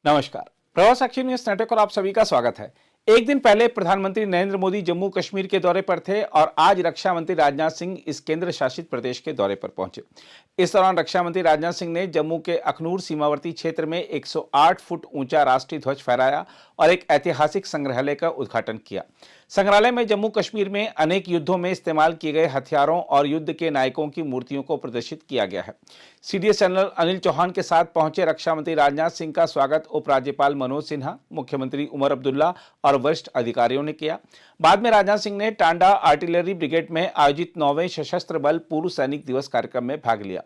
नमस्कार। प्रवास साक्षी news network पर आप सभी का स्वागत है। एक दिन पहले प्रधानमंत्री नरेंद्र मोदी जम्मू कश्मीर के दौरे पर थे और आज रक्षा मंत्री राजनाथ सिंह इस केंद्र शासित प्रदेश के दौरे पर पहुंचे। इस दौरान रक्षा मंत्री राजनाथ सिंह ने जम्मू के अखनूर सीमावर्ती क्षेत्र में 108 फुट ऊंचा राष्ट्रीय ध्वज फहराया और एक ऐतिहासिक संग्रहालय का उद्घाटन किया। संग्रहालय में जम्मू कश्मीर में अनेक युद्धों में इस्तेमाल किए गए हथियारों और युद्ध के नायकों की मूर्तियों को प्रदर्शित किया गया है। सीडीएस जनरल अनिल चौहान के साथ पहुंचे रक्षा मंत्री राजनाथ सिंह का स्वागत उपराज्यपाल मनोज सिन्हा, मुख्यमंत्री उमर अब्दुल्ला और वरिष्ठ अधिकारियों ने किया। बाद में राजनाथ सिंह ने टांडा आर्टिलरी ब्रिगेड में आयोजित 9वें सशस्त्र बल पूर्व सैनिक दिवस कार्यक्रम में भाग लिया।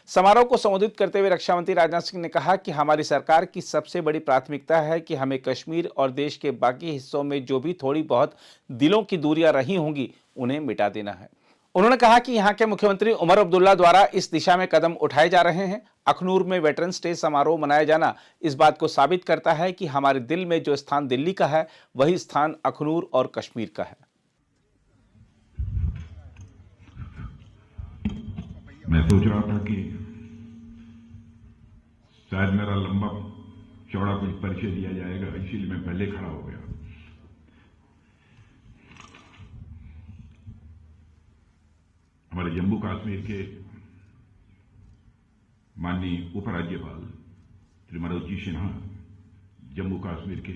समारोह को संबोधित करते हुए रक्षा मंत्री राजनाथ सिंह ने कहा कि हमारी सरकार की सबसे बड़ी प्राथमिकता है कि हमें कश्मीर और देश के बाकी हिस्सों में जो भी थोड़ी बहुत दिलों की दूरियां रही होंगी उन्हें मिटा देना है। उन्होंने कहा कि यहां के मुख्यमंत्री उमर अब्दुल्ला द्वारा इस दिशा में कदम उठाए जा रहे हैं। अखनूर में वेटरन्स डे समारोह मनाया जाना इस बात को साबित करता है कि हमारे दिल में जो स्थान दिल्ली का है वही स्थान अखनूर और कश्मीर का है। मैं सोच रहा था कि शायद मेरा लंबा चौड़ा कुछ परिचय दिया जाएगा, इसीलिए मैं पहले खड़ा हो गया। हमारे जम्मू कश्मीर के माननीय उपराज्यपाल श्री मनोज जी सिन्हा, जम्मू कश्मीर के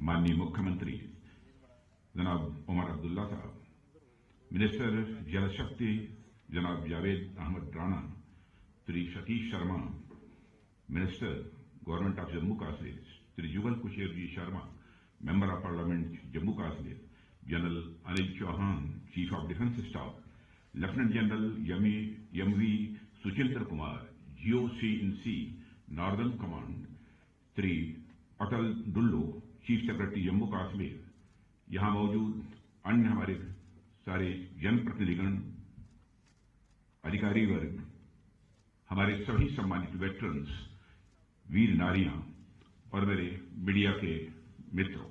माननीय मुख्यमंत्री जनाब उमर अब्दुल्ला साहब, मिनिस्टर जल शक्ति जनाब Javed Ahmed Rana, Shri Satish Sharma, minister government of Jammu Kashmir Shri Jugal Kishore ji Sharma, member of parliament Jammu Kashmir general Anil Chauhan, chief of defence staff, lieutenant general MV Suchindra Kumar, GOC-in-C northern command, Shri Atal Dulloo, chief secretary Jammu Kashmir, यहां मौजूद अन्य हमारे सारे जनप्रतिनिधिगण, अधिकारी वर्ग, हमारे सभी सम्मानित वेटरन्स, वीर नारियां और मेरे मीडिया के मित्रों,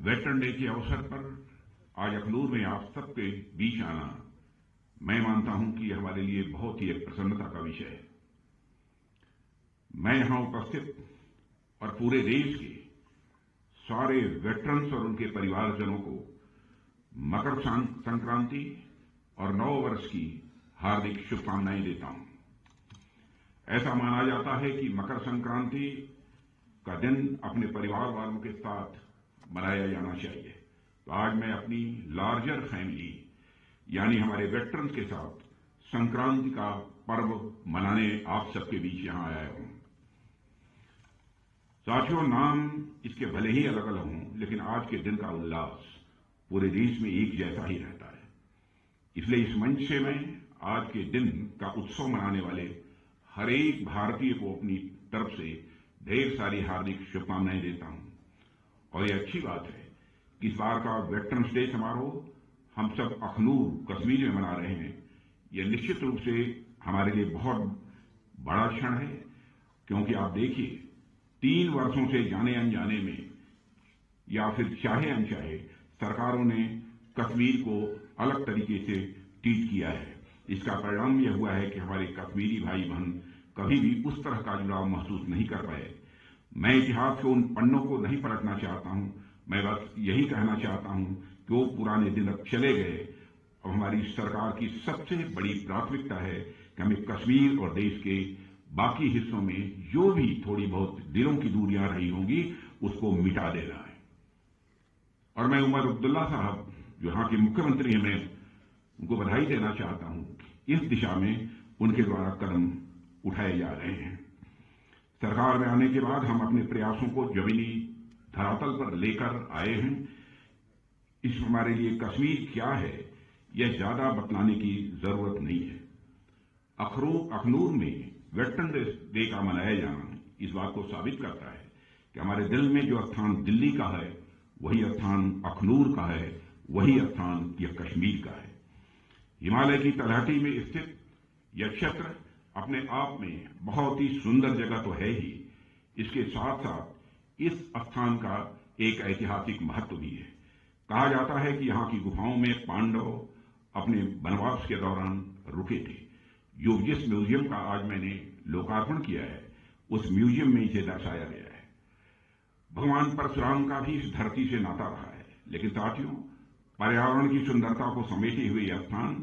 वेटरन डे के अवसर पर आज अखनूर में आप सबके बीच आना, मैं मानता हूं कि हमारे लिए बहुत ही एक प्रसन्नता का विषय है। मैं यहां उपस्थित और पूरे देश के सारे वेटरन्स और उनके परिवारजनों को मकर संक्रांति और नव वर्ष की हार्दिक शुभकामनाएं देता हूं। ऐसा माना जाता है कि मकर संक्रांति का दिन अपने परिवार वालों के साथ मनाया जाना चाहिए। तो आज मैं अपनी लार्जर फैमिली यानी हमारे वेटरन्स के साथ संक्रांति का पर्व मनाने आप सबके बीच यहां आया हूं। साथियों, नाम इसके भले ही अलग अलग हों, लेकिन आज के दिन का उल्लास पूरे देश में एक जैसा ही रहता है। इसलिए इस मंच से मैं आज के दिन का उत्सव मनाने वाले हर एक भारतीय को अपनी तरफ से ढेर सारी हार्दिक शुभकामनाएं देता हूं। और ये अच्छी बात है कि इस बार का वेटरन्स डे समारोह हम सब अखनूर कश्मीर में मना रहे हैं। यह निश्चित रूप से हमारे लिए बहुत बड़ा क्षण है, क्योंकि आप देखिए 3 वर्षों से जाने अनजाने में या फिर चाहे अनचाहे सरकारों ने कश्मीर को अलग तरीके से ट्रीट किया है। इसका परिणाम यह हुआ है कि हमारे कश्मीरी भाई बहन कभी भी उस तरह का जुड़ाव महसूस नहीं कर पाए। मैं इतिहास के उन पन्नों को नहीं पलटना चाहता हूं, मैं बस यही कहना चाहता हूं कि वो पुराने दिन अब चले गए। अब हमारी सरकार की सबसे बड़ी प्राथमिकता है कि हमें कश्मीर और देश के बाकी हिस्सों में जो भी थोड़ी बहुत दिलों की दूरियां रही होंगी उसको मिटा देना है। और मैं उमर अब्दुल्ला साहब जो यहाँ के मुख्यमंत्री हैं, मैं उनको बधाई देना चाहता हूं। इस दिशा में उनके द्वारा कदम उठाए जा रहे हैं। सरकार में आने के बाद हम अपने प्रयासों को जमीनी धरातल पर लेकर आए हैं। इस हमारे लिए कश्मीर क्या है यह ज्यादा बतलाने की जरूरत नहीं है। अखनूर में वेटरन डे का मनाया जाना इस बात को साबित करता है कि हमारे दिल में जो स्थान दिल्ली का है वही स्थान अखनूर का है, वही स्थान यह कश्मीर का है। हिमालय की तलहटी में स्थित यह क्षेत्र अपने आप में बहुत ही सुंदर जगह तो है ही, इसके साथ साथ इस स्थान का एक ऐतिहासिक महत्व भी है। कहा जाता है कि यहाँ की गुफाओं में पांडव अपने वनवास के दौरान रुके थे। जो जिस म्यूजियम का आज मैंने लोकार्पण किया है उस म्यूजियम में इसे दर्शाया गया है। भगवान परशुराम का भी इस धरती से नाता रहा है, लेकिन साथियों, पर्यावरण की सुंदरता को समेटे हुए यह स्थान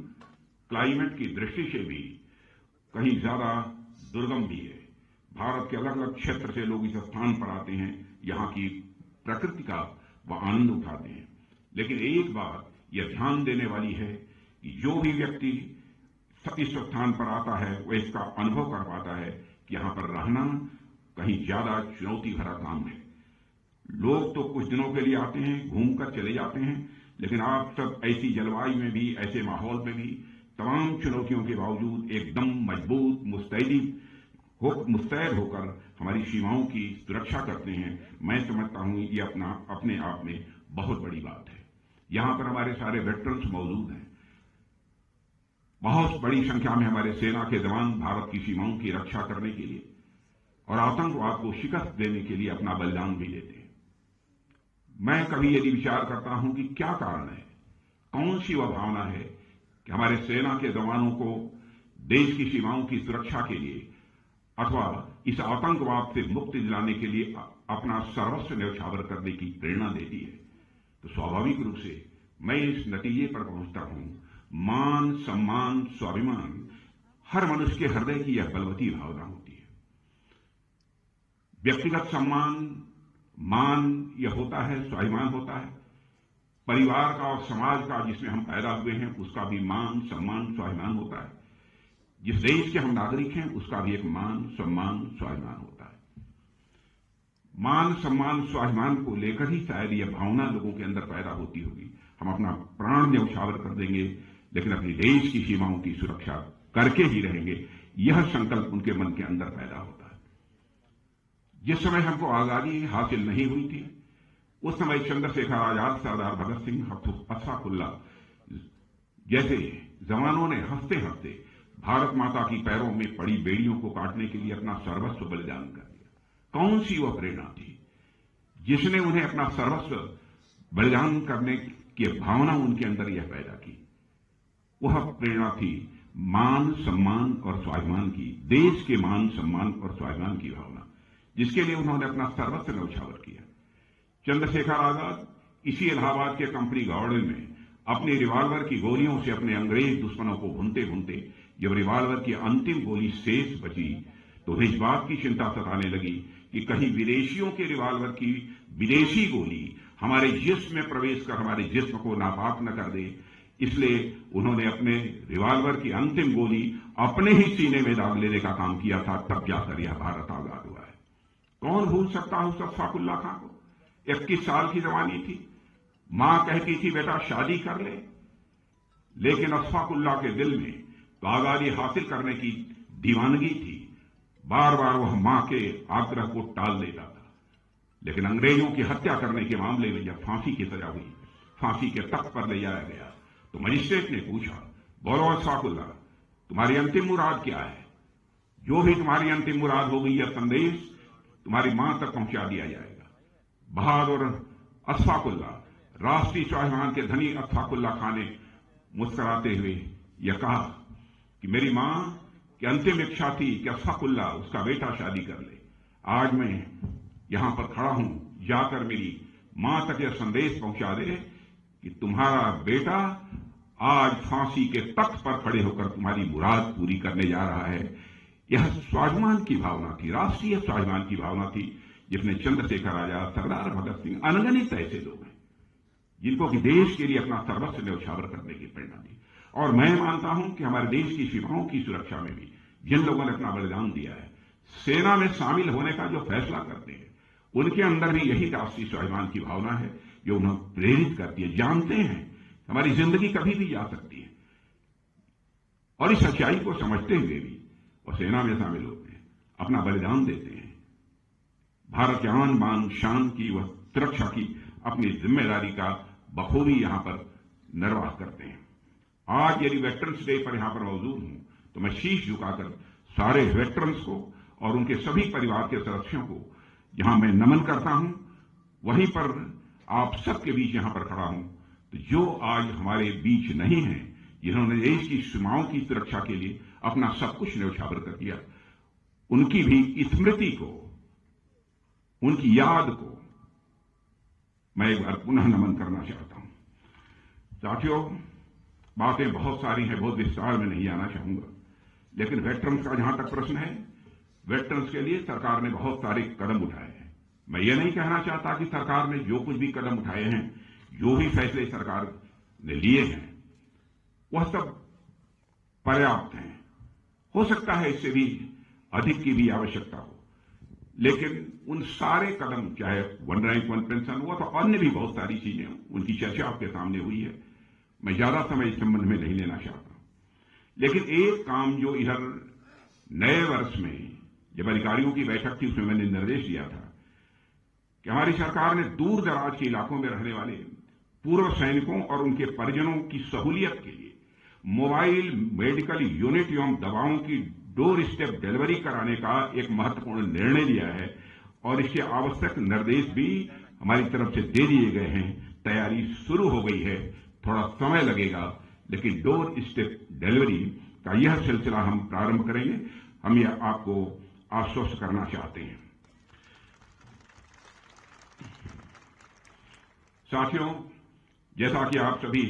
क्लाइमेट की दृष्टि से भी कहीं ज्यादा दुर्गम भी है। भारत के अलग अलग क्षेत्र से लोग इस स्थान पर आते हैं, यहाँ की प्रकृति का वह आनंद उठाते हैं। लेकिन एक बात यह ध्यान देने वाली है कि जो भी व्यक्ति इस स्थान पर आता है वह इसका अनुभव कर पाता है कि यहाँ पर रहना कहीं ज्यादा चुनौती भरा काम है। लोग तो कुछ दिनों के लिए आते हैं, घूमकर चले जाते हैं, लेकिन आप सब ऐसी जलवायु में भी, ऐसे माहौल में भी तमाम चुनौतियों के बावजूद एकदम मजबूत मुस्तैद होकर हमारी सीमाओं की सुरक्षा करते हैं। मैं समझता हूं ये अपने आप में बहुत बड़ी बात है। यहां पर हमारे सारे वेटरन्स मौजूद हैं। बहुत बड़ी संख्या में हमारे सेना के जवान भारत की सीमाओं की रक्षा करने के लिए और आतंकवाद को शिकस्त देने के लिए अपना बलिदान भी देते हैं। मैं कभी यदि विचार करता हूं कि क्या कारण है, कौन सी वह भावना है कि हमारे सेना के जवानों को देश की सीमाओं की सुरक्षा के लिए अथवा इस आतंकवाद से मुक्ति दिलाने के लिए अपना सर्वस्व न्यौछावर करने की प्रेरणा देती है, तो स्वाभाविक रूप से मैं इस नतीजे पर पहुंचता हूं, मान, सम्मान, स्वाभिमान हर मनुष्य के हृदय की यह बलवती भावना होती है। व्यक्तिगत सम्मान, मान यह होता है, स्वाभिमान होता है। परिवार का और समाज का जिसमें हम पैदा हुए हैं उसका भी मान, सम्मान, स्वाभिमान होता है। जिस देश के हम नागरिक हैं उसका भी एक मान, सम्मान, स्वाभिमान होता है। मान, सम्मान, स्वाभिमान को लेकर ही शायद यह भावना लोगों के अंदर पैदा होती होगी। हम अपना प्राण न्यौछावर कर देंगे, लेकिन अपनी देश की सीमाओं की सुरक्षा करके ही रहेंगे, यह संकल्प उनके मन के अंदर पैदा होता है। जिस समय हमको आजादी हासिल नहीं हुई थी उस समय चंद्रशेखर आजाद, सरदार भगत सिंह, अशफाकुल्लाह जैसे जवानों ने हंसते हंसते भारत माता की पैरों में पड़ी बेड़ियों को काटने के लिए अपना सर्वस्व बलिदान कर दिया। कौन सी वह प्रेरणा थी जिसने उन्हें अपना सर्वस्व बलिदान करने की भावना उनके अंदर यह पैदा की? वह प्रेरणा थी मान, सम्मान और स्वाभिमान की, देश के मान, सम्मान और स्वाभिमान की भावना, जिसके लिए उन्होंने अपना सर्वस्व न्यौछावर किया। चंद्रशेखर आजाद इसी इलाहाबाद के कंपनी गार्डन में अपनी रिवाल्वर की गोलियों से अपने अंग्रेज दुश्मनों को भूनते भूनते जब रिवाल्वर की अंतिम गोली शेष बची तो उन्हें इस बात की चिंता सताने लगी कि कहीं विदेशियों के रिवाल्वर की विदेशी गोली हमारे जिस्म में प्रवेश कर हमारे जिस्म को नापाक न कर दे। इसलिए उन्होंने अपने रिवाल्वर की अंतिम गोली अपने ही सीने में दाग लेने का काम किया था। तब जाकर यह भारत आजाद हुआ है। कौन भूल सकता है उस अशफाकुल्लाह खां को? 21 साल की जवानी थी, मां कहती थी बेटा शादी कर ले, लेकिन अशफाकुल्लाह के दिल में तो आजादी हासिल करने की दीवानगी थी। बार बार वह मां के आग्रह को टाल देता था। लेकिन अंग्रेजों की हत्या करने के मामले में जब फांसी की सजा हुई, फांसी के तख्त पर ले जाया गया, तो मजिस्ट्रेट ने पूछा, बोलो अशफाकुल्लाह, तुम्हारी अंतिम मुराद क्या है? जो भी तुम्हारी अंतिम मुराद होगी यह संदेश तुम्हारी मां तक पहुंचा दिया जाएगा। बहादुर अशफाकुल्लाह, राष्ट्रीय स्वाभिमान के धनी अशफाकुल्लाह खां ने मुस्कुराते हुए यह कहा कि मेरी मां की अंतिम इच्छा थी कि अशफाकुल्लाह उसका बेटा शादी कर ले। आज मैं यहां पर खड़ा हूं, जाकर मेरी मां तक यह संदेश पहुंचा दे कि तुम्हारा बेटा आज फांसी के तख्त पर खड़े होकर तुम्हारी मुराद पूरी करने जा रहा है। यह स्वाभिमान की भावना थी, राष्ट्रीय स्वाभिमान की भावना थी, जिसने चंद्रशेखर आजाद, सरदार भगत सिंह, अनगिनत ऐसे लोग हैं जिनको कि देश के लिए अपना सर्वस्व न्यौछावर करने की प्रेरणा दी। और मैं मानता हूं कि हमारे देश की सीमाओं की सुरक्षा में भी जिन लोगों ने अपना बलिदान दिया है, सेना में शामिल होने का जो फैसला करते हैं, उनके अंदर भी यही राष्ट्रीय स्वाभिमान की भावना है जो उन्हें प्रेरित करती है। जानते हैं हमारी जिंदगी कभी भी जा सकती है, और इस सच्चाई को समझते हुए भी और सेना में शामिल होते हैं, अपना बलिदान देते हैं, भारत के आन बान शान की व सुरक्षा की अपनी जिम्मेदारी का बखूबी यहां पर निर्वाह करते हैं। आज यदि वेटरन्स डे पर यहां पर मौजूद हूं तो मैं शीश झुकाकर सारे वेटरन्स को और उनके सभी परिवार के सदस्यों को यहां मैं नमन करता हूं। वहीं पर आप सबके बीच यहां पर खड़ा हूं, तो जो आज हमारे बीच नहीं है, जिन्होंने देश की सीमाओं की सुरक्षा के लिए अपना सब कुछ न्यौछावर कर दिया, उनकी भी स्मृति को, उनकी याद को मैं एक बार पुनः नमन करना चाहता हूं। साथियों, बातें बहुत सारी हैं, बहुत विस्तार में नहीं आना चाहूंगा, लेकिन वेटरन्स का जहां तक प्रश्न है, वेटरन्स के लिए सरकार ने बहुत सारे कदम उठाए हैं। मैं ये नहीं कहना चाहता कि सरकार ने जो कुछ भी कदम उठाए हैं, जो भी फैसले सरकार ने लिए हैं, वह सब पर्याप्त हैं। हो सकता है इससे भी अधिक की भी आवश्यकता हो, लेकिन उन सारे कदम, चाहे वन रैंक वन पेंशन हुआ तो अन्य भी बहुत सारी चीजें, उनकी चर्चा आपके सामने हुई है। मैं ज्यादा समय इस संबंध में नहीं लेना चाहता, लेकिन एक काम जो इधर नए वर्ष में जब अधिकारियों की बैठक थी उसमें मैंने निर्देश दिया था कि हमारी सरकार ने दूर दराज के इलाकों में रहने वाले पूर्व सैनिकों और उनके परिजनों की सहूलियत के लिए मोबाइल मेडिकल यूनिट एवं दवाओं की डोर स्टेप डिलीवरी कराने का एक महत्वपूर्ण निर्णय लिया है और इसके आवश्यक निर्देश भी हमारी तरफ से दे दिए गए हैं। तैयारी शुरू हो गई है, थोड़ा समय लगेगा, लेकिन डोर स्टेप डिलीवरी का यह सिलसिला हम प्रारंभ करेंगे। हम यह आपको आश्वस्त करना चाहते हैं। साथियों, जैसा कि आप सभी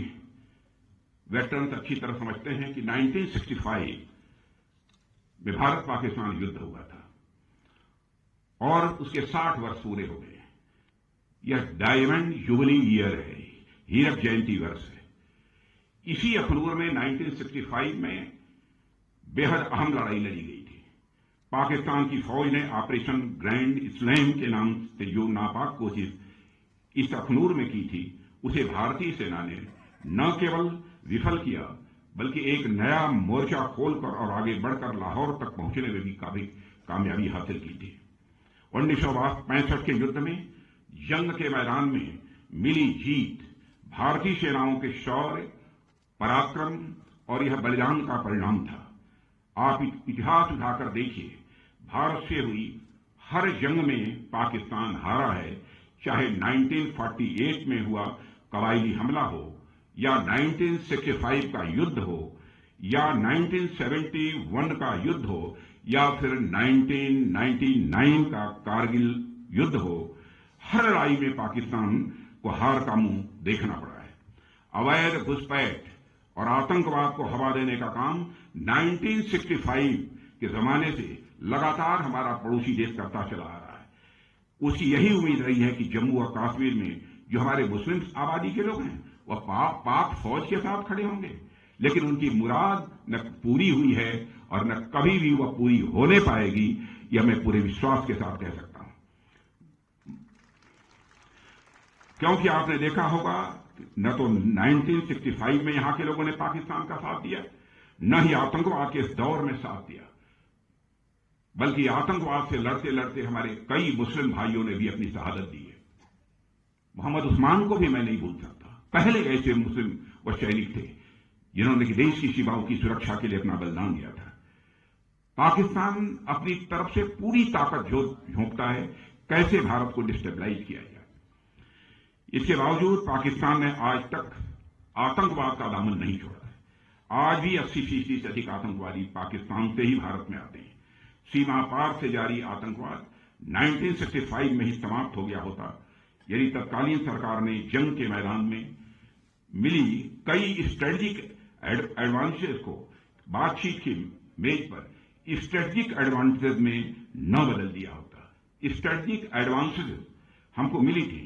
वेटरन्स अच्छी तरह समझते हैं कि 1965 में भारत पाकिस्तान युद्ध हुआ था और उसके 60 वर्ष पूरे हो गए। यह डायमंड जुबली ईयर है, हीरक जयंती वर्ष है। इसी अखनूर में 1965 में बेहद अहम लड़ाई लड़ी गई थी। पाकिस्तान की फौज ने ऑपरेशन ग्रैंड स्लैम के नाम से जो नापाक कोशिश इस अखनूर में की थी, उसे भारतीय सेना ने न केवल विफल किया, बल्कि एक नया मोर्चा खोलकर और आगे बढ़कर लाहौर तक पहुंचने में भी काफी कामयाबी हासिल की थी। 1965 के युद्ध में जंग के मैदान में मिली जीत भारतीय सेनाओं के शौर्य, पराक्रम और यह बलिदान का परिणाम था। आप इतिहास उठाकर देखिए, भारत से हुई हर जंग में पाकिस्तान हारा है, चाहे 1948 में हुआ कबायली हमला हो, या 1965 का युद्ध हो, या 1971 का युद्ध हो, या फिर 1999 का कारगिल युद्ध हो। हर लड़ाई में पाकिस्तान को हार का मुंह देखना पड़ा है। अवैध घुसपैठ और आतंकवाद को हवा देने का काम 1965 के जमाने से लगातार हमारा पड़ोसी देश करता चला आ रहा है। उसकी यही उम्मीद रही है कि जम्मू और कश्मीर में जो हमारे मुस्लिम आबादी के लोग हैं वह पाक फौज के साथ खड़े होंगे, लेकिन उनकी मुराद न पूरी हुई है और न कभी भी वह पूरी होने पाएगी, यह मैं पूरे विश्वास के साथ कह सकता हूं। क्योंकि आपने देखा होगा न तो 1965 में यहां के लोगों ने पाकिस्तान का साथ दिया, न ही आतंकवाद के इस दौर में साथ दिया, बल्कि आतंकवाद से लड़ते लड़ते हमारे कई मुस्लिम भाइयों ने भी अपनी शहादत दी है। मोहम्मद उस्मान को भी मैं नहीं भूल सकता। पहले ऐसे मुस्लिम व सैनिक थे जिन्होंने देश की सीमाओं की सुरक्षा के लिए अपना बलिदान दिया था। पाकिस्तान अपनी तरफ से पूरी ताकत झोंकता है कैसे भारत को डिस्टेबलाइज किया जाए। इसके बावजूद पाकिस्तान ने आज तक आतंकवाद का दामन नहीं छोड़ा है। आज भी 80% से अधिक आतंकवादी पाकिस्तान से ही भारत में आते हैं। सीमा पार से जारी आतंकवाद 1965 में ही समाप्त हो गया होता यदि तत्कालीन सरकार ने जंग के मैदान में मिली कई स्ट्रेटेजिक एडवांटेज को बातचीत की मेज पर स्ट्रेटेजिक एडवांटेज में न बदल दिया होता। स्ट्रेटेजिक एडवांटेज हमको मिली थी,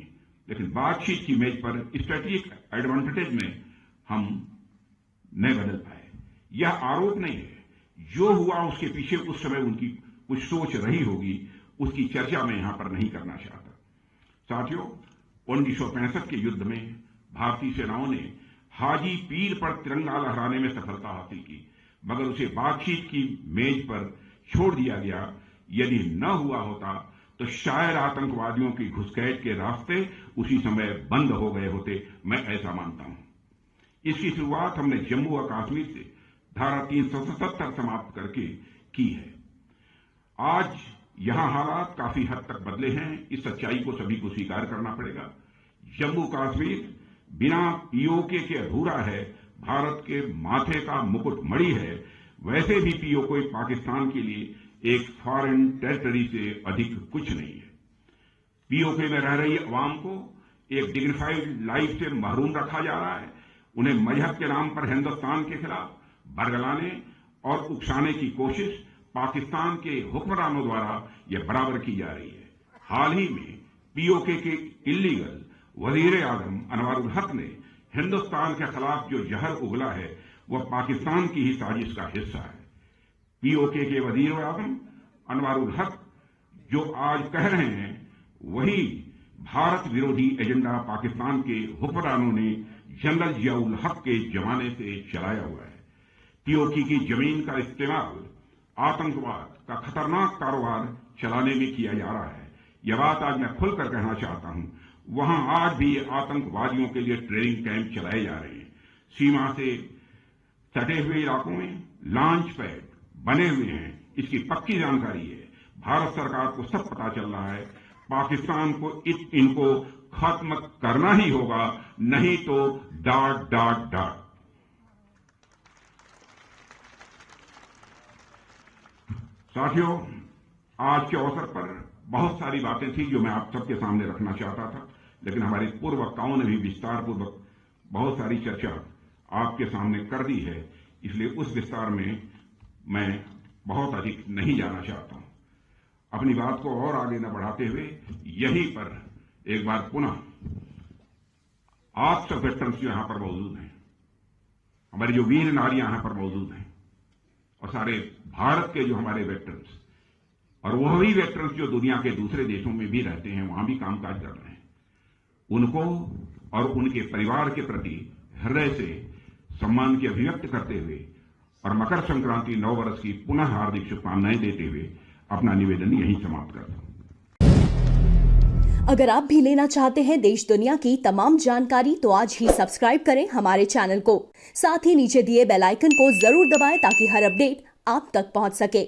लेकिन बातचीत की मेज पर स्ट्रेटेजिक एडवांटेज में हम नहीं बदल पाए। यह आरोप नहीं है, जो हुआ उसके पीछे उस समय उनकी कुछ सोच रही होगी, उसकी चर्चा मैं यहां पर नहीं करना चाहता। साथियों, 1965 के युद्ध में भारतीय सेनाओं ने हाजी पीर पर तिरंगा लहराने में सफलता हासिल की, मगर उसे बातचीत की मेज पर छोड़ दिया गया। यदि न हुआ होता तो शायद आतंकवादियों की घुसपैठ के रास्ते उसी समय बंद हो गए होते, मैं ऐसा मानता हूं। इसकी शुरुआत हमने जम्मू और कश्मीर से धारा 377 समाप्त करके की है। आज यहां हालात काफी हद तक बदले हैं, इस सच्चाई को सभी को स्वीकार करना पड़ेगा। जम्मू कश्मीर बिना पीओके के अधूरा है, भारत के माथे का मुकुट मणि है। वैसे भी पीओके पाकिस्तान के लिए एक फॉरेन टेरिटरी से अधिक कुछ नहीं है। पीओके में रह रही अवाम को एक डिग्निफाइड लाइफ से महरूम रखा जा रहा है। उन्हें मजहब के नाम पर हिंदुस्तान के खिलाफ बरगलाने और उकसाने की कोशिश पाकिस्तान के हुक्मरानों द्वारा यह बराबर की जा रही है। हाल ही में पीओके के इल्लीगल वजीर आजम अनवारुल हक ने हिंदुस्तान के खिलाफ जो जहर उगला है वह पाकिस्तान की ही साजिश का हिस्सा है। पीओके के वजीर आजम अनवारुल हक जो आज कह रहे हैं वही भारत विरोधी एजेंडा पाकिस्तान के हुक्मरानों ने जनरल जियाउल हक के जमाने से चलाया हुआ है। पीओके की जमीन का इस्तेमाल आतंकवाद का खतरनाक कारोबार चलाने में किया जा रहा है। यह बात आज मैं खुलकर कहना चाहता हूं। वहां आज भी आतंकवादियों के लिए ट्रेनिंग कैंप चलाए जा रहे हैं। सीमा से सटे हुए इलाकों में लॉन्च पैड बने हुए हैं, इसकी पक्की जानकारी है। भारत सरकार को सब पता चल रहा है। पाकिस्तान को इनको खत्म करना ही होगा, नहीं तो डाट डाट डाट। साथियों, आज के अवसर पर बहुत सारी बातें थी जो मैं आप सबके सामने रखना चाहता था, लेकिन हमारे पूर्व वक्ताओं ने भी विस्तार पूर्वक बहुत सारी चर्चा आपके सामने कर दी है, इसलिए उस विस्तार में मैं बहुत अधिक नहीं जाना चाहता हूं। अपनी बात को और आगे न बढ़ाते हुए यहीं पर एक बार पुनः आप सब वेटरन्स जो यहां पर मौजूद हैं, हमारी जो वीर नारियां यहां पर मौजूद हैं और सारे भारत के जो हमारे वेटरन्स और वह भी वेटरन्स जो दुनिया के दूसरे देशों में भी रहते हैं, वहां भी कामकाज कर रहे हैं, उनको और उनके परिवार के प्रति हृदय से सम्मान की अभिव्यक्ति करते हुए और मकर संक्रांति नव वर्ष की पुनः हार्दिक शुभकामनाएं देते हुए अपना निवेदन यहीं समाप्त करता हूं। अगर आप भी लेना चाहते हैं देश दुनिया की तमाम जानकारी तो आज ही सब्सक्राइब करें हमारे चैनल को। साथ ही नीचे दिए बेल आइकन को जरूर दबाएं ताकि हर अपडेट आप तक पहुंच सके।